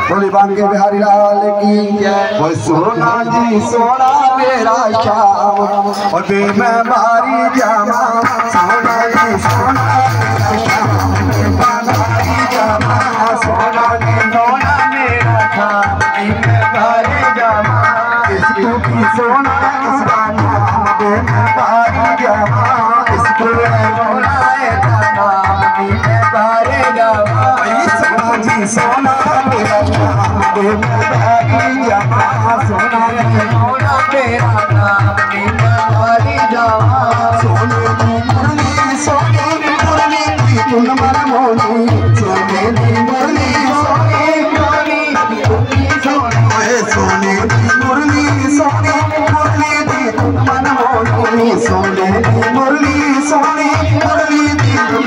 बोली बांके बिहारी लाल की वो सोना जी सोना मेरा श्याम और बे मैं बारी जामा सोना जी सोना मेरा श्याम बारी जामा सोना जी सोना मेरा श्याम मैं बारी जामा इसको की सोना इसका नाम बे मैं बारी जामा इसको सोना है नाम मैं बारी जामा सोना जी सोना मेरा श्याम बे मैं बारी जामा सोना जी सोना मेरा नाम मैं बारी जामा सोने की मुरली तुम मन मोनी सोने की मुरली सोने की मुरली तुम मन मोनी सोने की मुरली तुम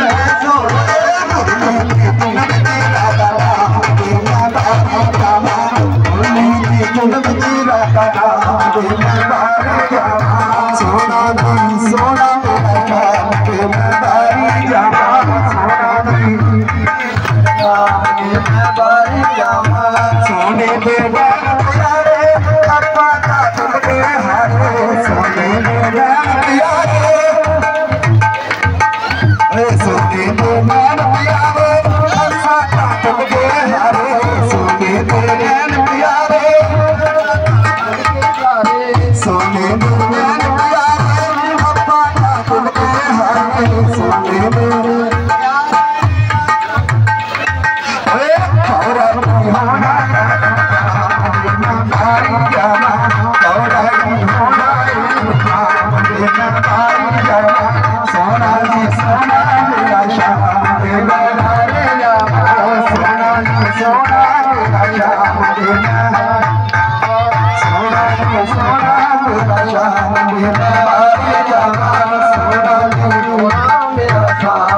सोना दी सोना सोने पे प्यारे अपा का तुमने हारे सोने पे प्यारे सोने पे प्यारे अपा का तुमने हारे सोने पे प्यारे सोने पे प्यारे अपा का तुमने हारे सोने पे सोना जी सोना मेरा श्याम सोना जी सोना मेरा श्याम सोना जी सोना मेरा श्याम मेरा श्याम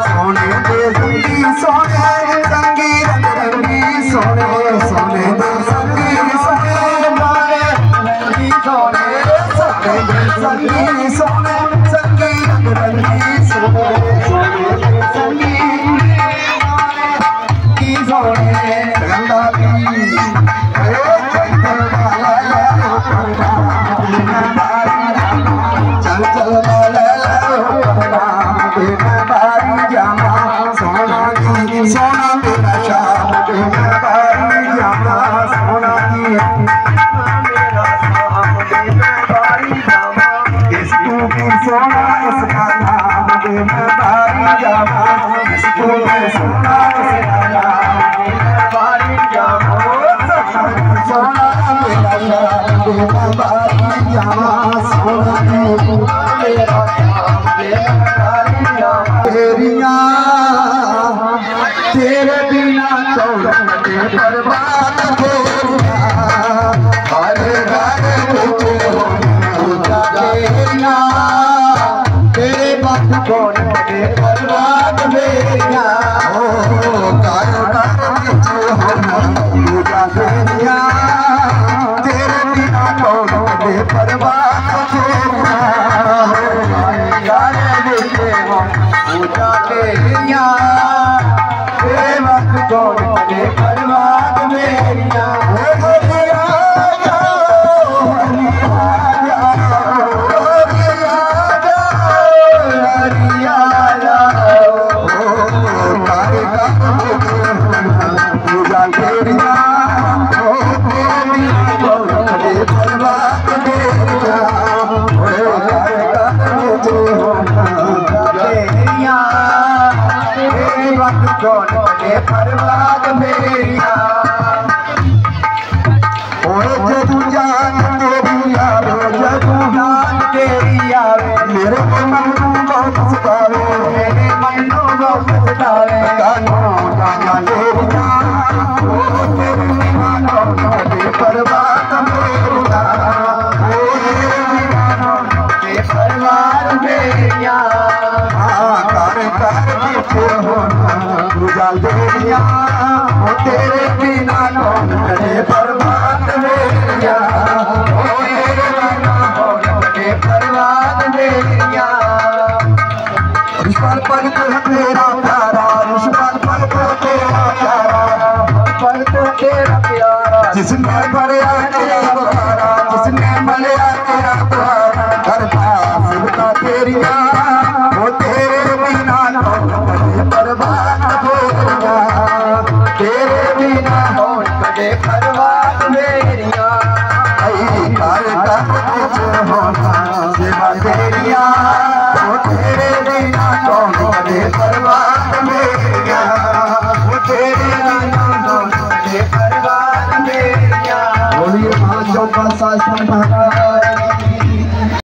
सोने दे संगी सोने संगी रंग रंगी सोने सोने दे संगी सोने रंगी सोने संगी सोने संगी रंग रंगी सोने संगी की सोने रंगा की चल चल बारी जामा सोना जी सोना मेरा श्याम बारी जामा सोना जी मेरा श्याम बारी जामा इसको भी सोना इसका नाम बारी जामा इसको भी सोना इसका नाम बारी जामा सोना मेरा श्याम बारी जामा सोना जी मेरा तेरे बिना दौलत बर्बाद हो हर घर तेरे बात कौन बर्बाद बेगा हो तेरे बिना दौलत बर्बाद पूजा के कौन करे परवाह मेरिया कौन करे परवाह मेरिया ओए जदू जान तेरी आवे जदू जान तेरी आवे मेरे मन को बहुत सतावे मेरे मन को बहुत सतावे कानो जाना तेरिया ओ तेरी मान करे परवाह मेरिया ओ तेरी मान करे परवाह मेरिया हां कर पीछे होना गुजाल देरिया ओ तेरे बिना कौन करे परवाह मेरिया ओ तेरे बिना कौन करे परवाह मेरिया रिश्वान पल तो तेरा प्यारा रिश्वान पल तो तेरा प्यारा पल तो तेरा प्यारा जिसने भरया तेरा द्वारा जिसने भरया तेरा द्वारा करता सबका तेरिया ओ तेरे बिना कौन करे परवाह तेरे बिना कौन करे परवाह मेरिया सेवा तेरिया तेरे बिना कौन करे परवाह मेरिया तेरे बिना कौन करे परवाह मेरिया बोलिए मां चौका शास्त्र